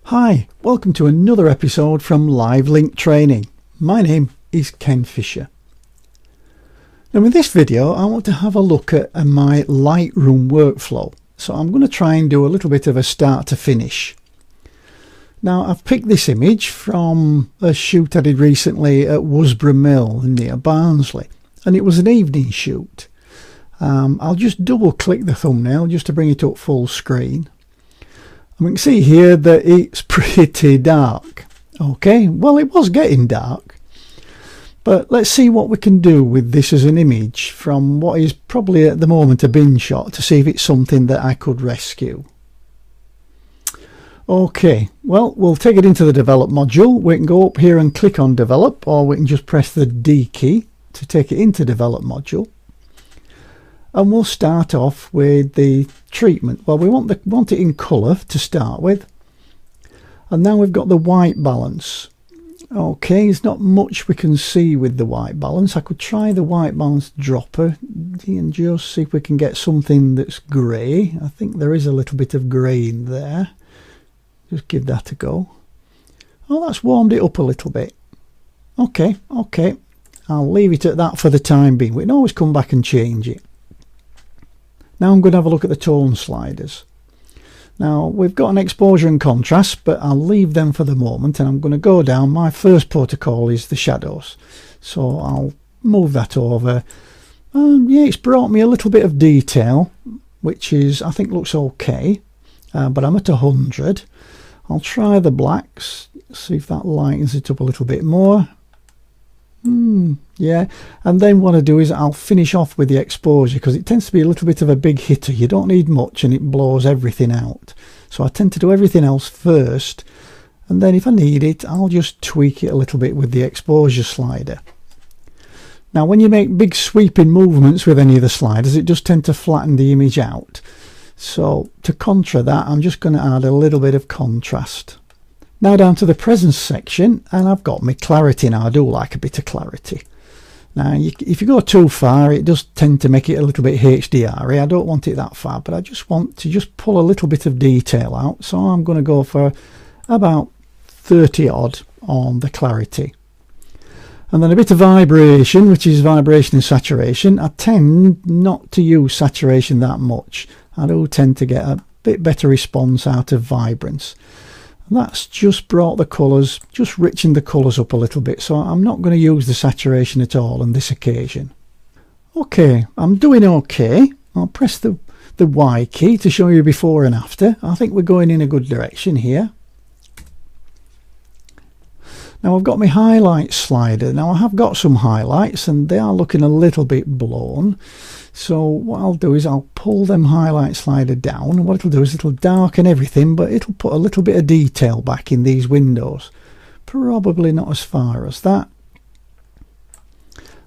Hi, welcome to another episode from Livelink Training. My name is Ken Fisher. Now in this video I want to have a look at my Lightroom workflow. So I'm going to try and do a little bit of a start to finish. Now I've picked this image from a shoot I did recently at Worsborough Mill near Barnsley, and it was an evening shoot. I'll just double click the thumbnail just to bring it up full screen. We can see here that it's pretty dark. Okay, well it was getting dark, but let's see what we can do with this as an image from what is probably at the moment a bin shot to see if it's something that I could rescue. Okay, well we'll take it into the develop module. We can go up here and click on develop, or we can just press the D key to take it into develop module. And we'll start off with the treatment. Well, we want it in colour to start with, and now we've got the white balance. Okay, there's not much we can see with the white balance. I could try the white balance dropper and just see if we can get something that's grey. I think there is a little bit of grey in there. Just give that a go. Oh, that's warmed it up a little bit. Okay, I'll leave it at that for the time being. We can always come back and change it. Now I'm going to have a look at the tone sliders. Now we've got an exposure and contrast, but I'll leave them for the moment, and I'm going to go down. My first protocol is the shadows, so I'll move that over. Yeah, it's brought me a little bit of detail, which is, I think, looks okay, but I'm at 100. I'll try the blacks, see if that lightens it up a little bit more. Yeah, and then what I do is I'll finish off with the exposure, because it tends to be a little bit of a big hitter. You don't need much and it blows everything out, so I tend to do everything else first, and then if I need it I'll just tweak it a little bit with the exposure slider. Now when you make big sweeping movements with any of the sliders, it does tend to flatten the image out, so to contra that I'm just going to add a little bit of contrast. Now down to the presence section, and I've got my clarity. Now I do like a bit of clarity. Now if you go too far it does tend to make it a little bit HDR-y. I don't want it that far, but I just want to just pull a little bit of detail out, so I'm going to go for about 30 odd on the clarity. And then a bit of vibration, which is vibration and saturation. I tend not to use saturation that much. I do tend to get a bit better response out of vibrance. That's just brought the colours, just richened the colours up a little bit, so I'm not going to use the saturation at all on this occasion. Okay, I'm doing okay. I'll press the Y key to show you before and after. I think we're going in a good direction here. Now I've got my highlight slider. Now I have got some highlights and they are looking a little bit blown. So what I'll do is I'll pull them highlight slider down, and what it'll do is it'll darken everything, but it'll put a little bit of detail back in these windows. Probably not as far as that.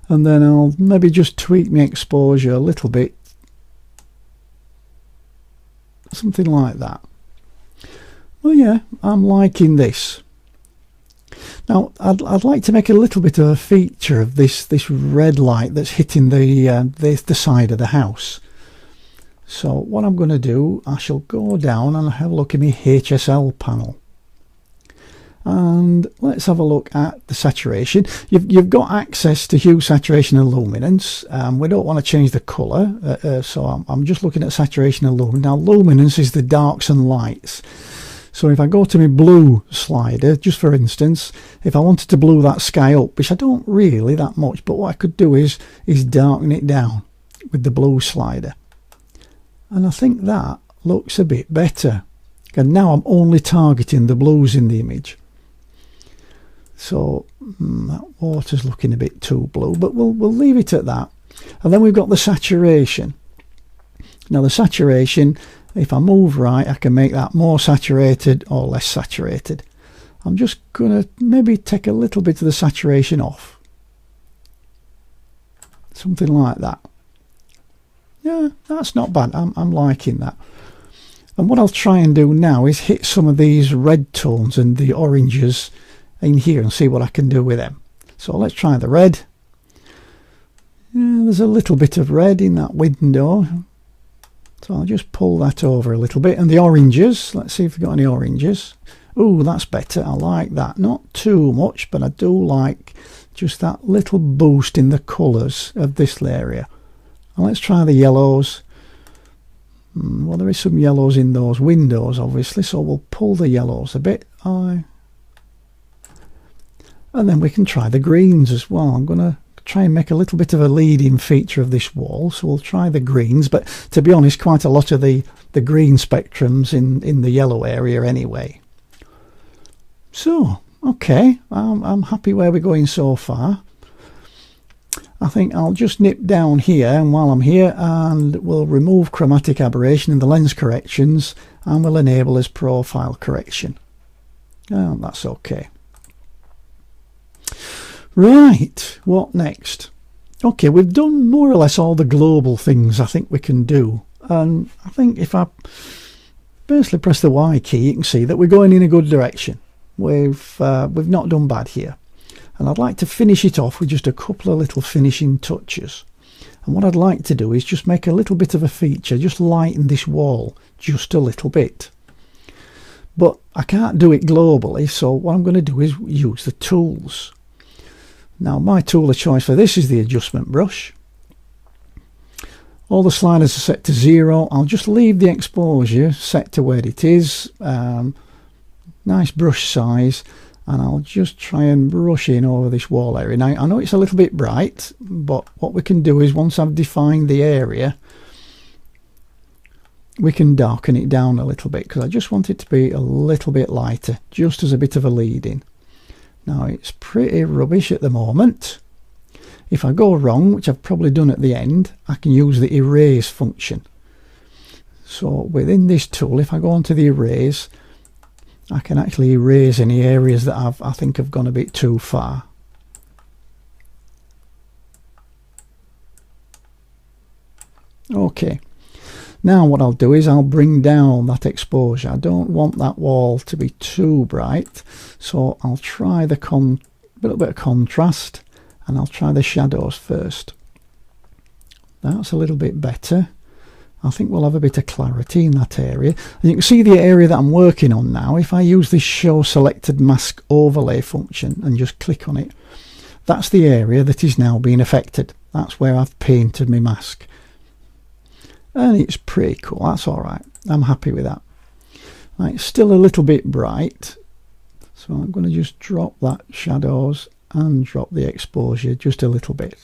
And then I'll maybe just tweak my exposure a little bit. Something like that. Well, yeah, I'm liking this. Now I'd like to make a little bit of a feature of this red light that's hitting the side of the house. So what I'm going to do, I shall go down and have a look at my HSL panel, and let's have a look at the saturation. You've got access to hue, saturation and luminance. We don't want to change the colour, so I'm just looking at saturation and luminance. Now luminance is the darks and lights. So if I go to my blue slider, just for instance, if I wanted to blue that sky up, which I don't really that much, but what I could do is darken it down with the blue slider. And I think that looks a bit better. And now I'm only targeting the blues in the image. So that water's looking a bit too blue, but we'll leave it at that. And then we've got the saturation. Now the saturation, if I move right, I can make that more saturated or less saturated. I'm just going to maybe take a little bit of the saturation off. Something like that. Yeah, that's not bad. I'm liking that. And what I'll try and do now is hit some of these red tones and the oranges in here and see what I can do with them. So let's try the red. Yeah, there's a little bit of red in that window. So I'll just pull that over a little bit. And the oranges, let's see if we've got any oranges. Oh, that's better. I like that. Not too much, but I do like just that little boost in the colours of this area. And let's try the yellows. Well, there is some yellows in those windows, obviously, so we'll pull the yellows a bit. And then we can try the greens as well. I'm going to try and make a little bit of a leading feature of this wall, so we'll try the greens, but to be honest, quite a lot of the green spectrums in the yellow area anyway. So okay, I'm happy where we're going so far. I think I'll just nip down here, and while I'm here, and we'll remove chromatic aberration in the lens corrections, and we'll enable as profile correction. That's okay. Right, what next? Okay, we've done more or less all the global things I think we can do, and I think if I basically press the Y key, you can see that we're going in a good direction. We've not done bad here, and I'd like to finish it off with just a couple of little finishing touches. And what I'd like to do is just make a little bit of a feature, just lighten this wall just a little bit. But I can't do it globally, so what I'm going to do is use the tools. Now my tool of choice for this is the adjustment brush. All the sliders are set to 0. I'll just leave the exposure set to where it is. Nice brush size, and I'll just try and brush in over this wall area. Now I know it's a little bit bright, but what we can do is once I've defined the area, we can darken it down a little bit, because I just want it to be a little bit lighter, just as a bit of a lead in. Now it's pretty rubbish at the moment. If I go wrong, which I've probably done at the end, I can use the erase function. So within this tool, if I go onto the erase, I can actually erase any areas that I think have gone a bit too far. Okay, now what I'll do is I'll bring down that exposure. I don't want that wall to be too bright, so I'll try the little bit of contrast, and I'll try the shadows first. That's a little bit better. I think we'll have a bit of clarity in that area. And you can see the area that I'm working on now. If I use this show selected mask overlay function and just click on it, that's the area that is now being affected. That's where I've painted my mask, and it's pretty cool. That's all right. I'm happy with that. Right, it's still a little bit bright, so I'm going to just drop that shadows and drop the exposure just a little bit,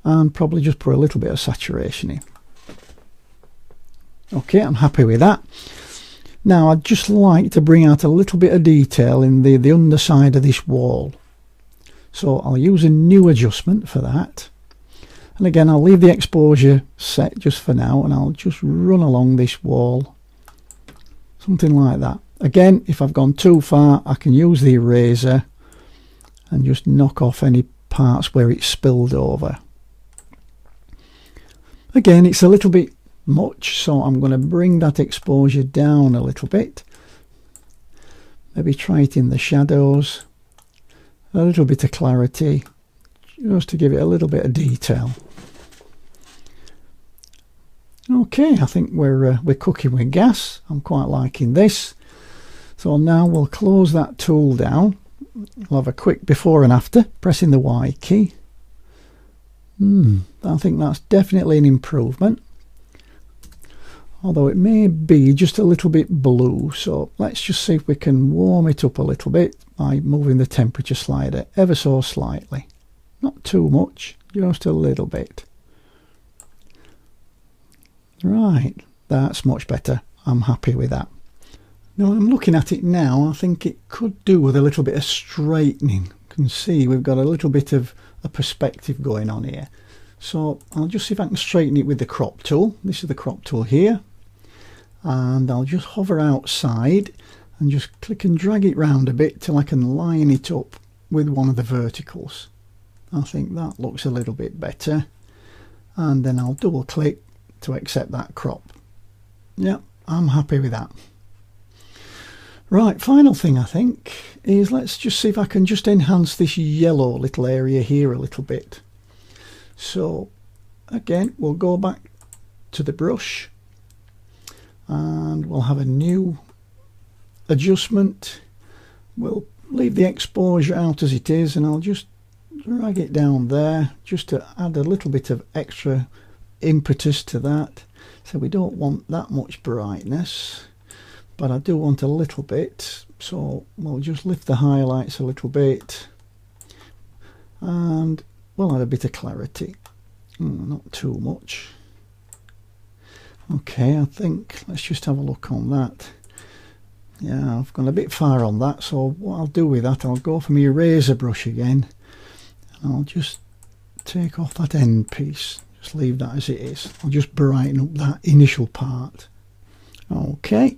and probably just put a little bit of saturation in. Okay, I'm happy with that. Now I'd just like to bring out a little bit of detail in the underside of this wall, so I'll use a new adjustment for that. And again, I'll leave the exposure set just for now, and I'll just run along this wall, something like that. Again, if I've gone too far, I can use the eraser and just knock off any parts where it's spilled over. Again, it's a little bit much, so I'm going to bring that exposure down a little bit. Maybe try it in the shadows, a little bit of clarity, just to give it a little bit of detail. Okay, I think we're cooking with gas. I'm quite liking this. So now we'll close that tool down. We'll have a quick before and after, pressing the Y key. I think that's definitely an improvement, although it may be just a little bit blue. So let's just see if we can warm it up a little bit by moving the temperature slider ever so slightly. Not too much, just a little bit. Right, that's much better. I'm happy with that. Now I'm looking at it now, I think it could do with a little bit of straightening. You can see we've got a little bit of a perspective going on here. So I'll just see if I can straighten it with the crop tool. This is the crop tool here. And I'll just hover outside and just click and drag it round a bit till I can line it up with one of the verticals. I think that looks a little bit better. And then I'll double click to accept that crop. Yeah, I'm happy with that. Right, final thing I think is let's just see if I can just enhance this yellow little area here a little bit. So again, we'll go back to the brush, and we'll have a new adjustment. We'll leave the exposure out as it is, and I'll just drag it down there just to add a little bit of extra impetus to that. So we don't want that much brightness, but I do want a little bit, so we'll just lift the highlights a little bit, and we'll add a bit of clarity. Not too much. Okay, I think let's just have a look on that. Yeah, I've gone a bit far on that, so what I'll do with that, I'll go for my eraser brush again, and I'll just take off that end piece, just leave that as it is. I'll just brighten up that initial part. Okay,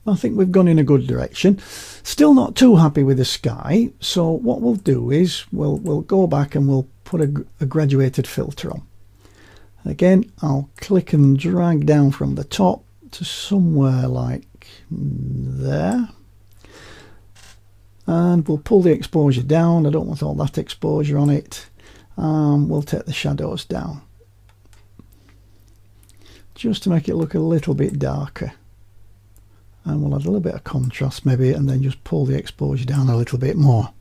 I think we've gone in a good direction. Still not too happy with the sky, so what we'll do is we'll go back and we'll put a graduated filter on. Again, I'll click and drag down from the top to somewhere like there, and we'll pull the exposure down. I don't want all that exposure on it. We'll take the shadows down just to make it look a little bit darker, and we'll add a little bit of contrast maybe, and then just pull the exposure down a little bit more.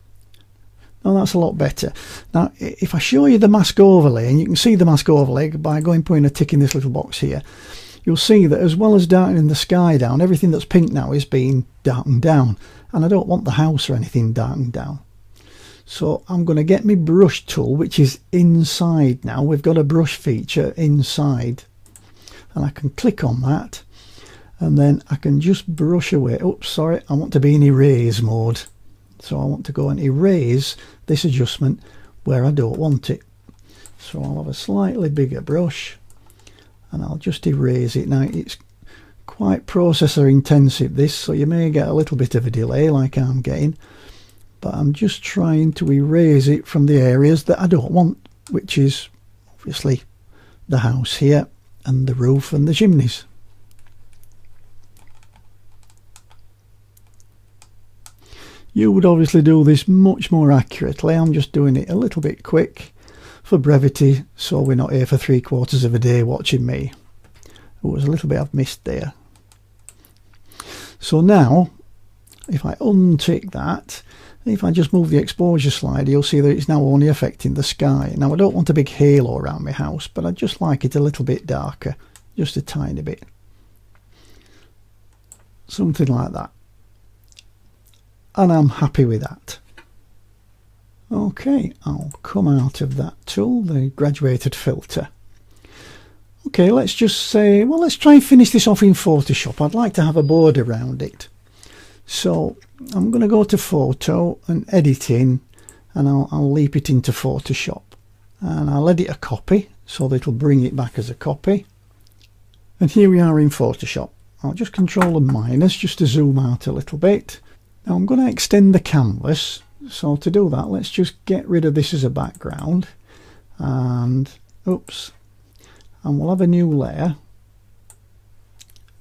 Now that's a lot better. Now if I show you the mask overlay, and you can see the mask overlay by putting a tick in this little box here, you'll see that as well as darkening the sky down, everything that's pink now is being darkened down, and I don't want the house or anything darkened down. So I'm going to get my brush tool, which is inside now. We've got a brush feature inside, and I can click on that, and then I can just brush away. Oops, sorry, I want to be in erase mode, so I want to go and erase this adjustment where I don't want it. So I'll have a slightly bigger brush, and I'll just erase it. Now it's quite processor intensive this, so you may get a little bit of a delay like I'm getting, but I'm just trying to erase it from the areas that I don't want, which is obviously the house here and the roof and the chimneys. You would obviously do this much more accurately. I'm just doing it a little bit quick for brevity, so we're not here for 3/4 of a day watching me. There was a little bit I've missed there. So now if I untick that, if I just move the exposure slider, you'll see that it's now only affecting the sky. Now I don't want a big halo around my house, but I just like it a little bit darker, just a tiny bit, something like that, and I'm happy with that. Okay, I'll come out of that tool, the graduated filter. Okay, let's just say, well, let's try and finish this off in Photoshop. I'd like to have a border around it. So I'm going to go to Photo and Editing, and I'll leap it into Photoshop. And I'll edit a copy so that it'll bring it back as a copy. And here we are in Photoshop. I'll just Control and minus just to zoom out a little bit. Now I'm going to extend the canvas. So to do that, let's just get rid of this as a background, and oops, and we'll have a new layer,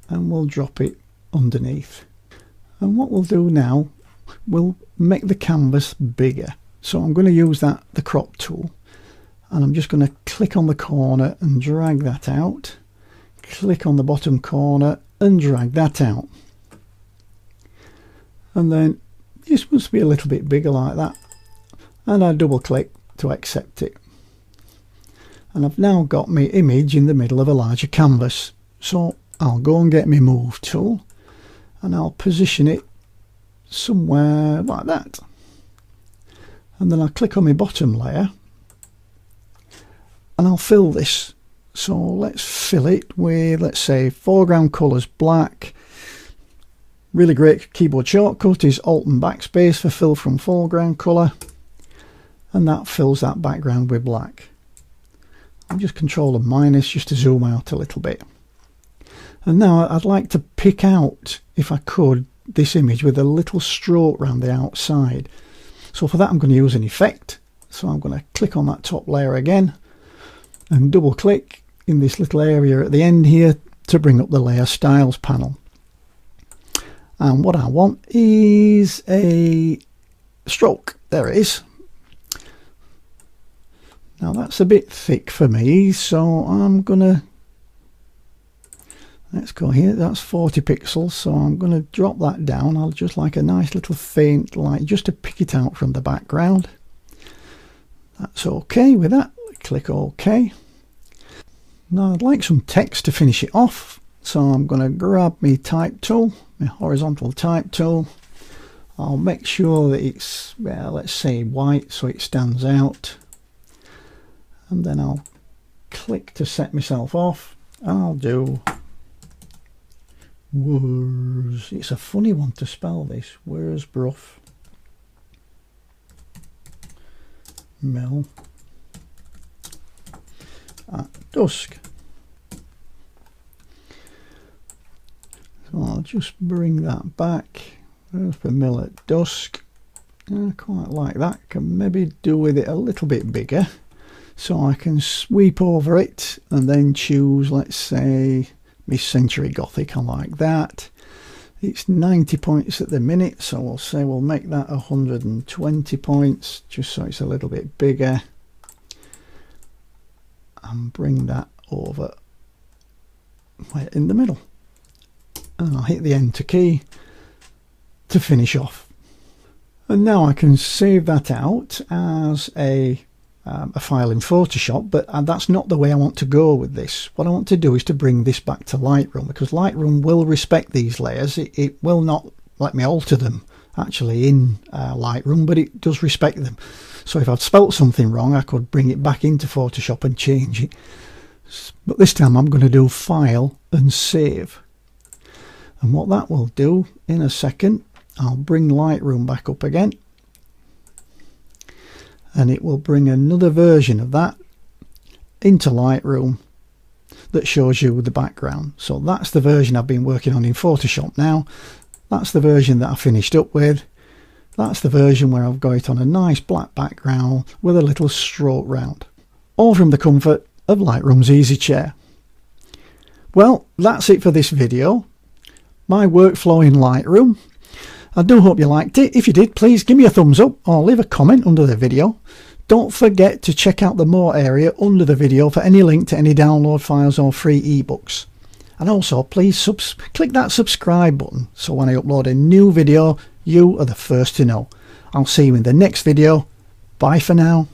and we'll drop it underneath. And what we'll do now, we'll make the canvas bigger. So I'm going to use the crop tool, and I'm just going to click on the corner and drag that out, click on the bottom corner and drag that out, and then this must be a little bit bigger like that, and I double click to accept it, and I've now got my image in the middle of a larger canvas. So I'll go and get my move tool, and I'll position it somewhere like that, and then I'll click on my bottom layer and I'll fill this. So let's fill it with, let's say, foreground colours black. Really great keyboard shortcut is Alt and Backspace for fill from foreground colour, and that fills that background with black. I'll just Control and minus just to zoom out a little bit. And now I'd like to pick out, if I could, this image with a little stroke around the outside. So for that I'm going to use an effect. So I'm going to click on that top layer again and double click in this little area at the end here to bring up the layer styles panel. And what I want is a stroke. There it is. Now that's a bit thick for me, so I'm gonna, let's go here, that's 40 pixels, so I'm gonna drop that down. I'll just like a nice little faint light just to pick it out from the background. That's okay with that. Click OK. Now I'd like some text to finish it off, so I'm gonna grab my type tool, my horizontal type tool. I'll make sure that it's, well, let's say white so it stands out. And then I'll click to set myself off. I'll do Wurs. It's a funny one to spell this. Wurzbruch Mill at dusk. So I'll just bring that back. There's the mill at dusk. I quite like that. Can maybe do with it a little bit bigger. So I can sweep over it and then choose, let's say, mid-century Gothic. I like that. It's 90 points at the minute, so we'll say we'll make that 120 points, just so it's a little bit bigger. And bring that over in the middle. And I'll hit the Enter key to finish off. And now I can save that out as a file in Photoshop, but that's not the way I want to go with this. What I want to do is to bring this back to Lightroom, because Lightroom will respect these layers. It will not let me alter them actually in Lightroom, but it does respect them. So if I'd spelt something wrong, I could bring it back into Photoshop and change it. But this time I'm going to do File and Save. And what that will do in a second, I'll bring Lightroom back up again. And it will bring another version of that into Lightroom that shows you the background. So that's the version I've been working on in Photoshop now. That's the version that I finished up with. That's the version where I've got it on a nice black background with a little stroke round. All from the comfort of Lightroom's Easy Chair. Well, that's it for this video. My workflow in Lightroom. I do hope you liked it. If you did, please give me a thumbs up or leave a comment under the video. Don't forget to check out the More area under the video for any link to any download files or free ebooks. And also, please click that subscribe button so when I upload a new video, you are the first to know. I'll see you in the next video. Bye for now.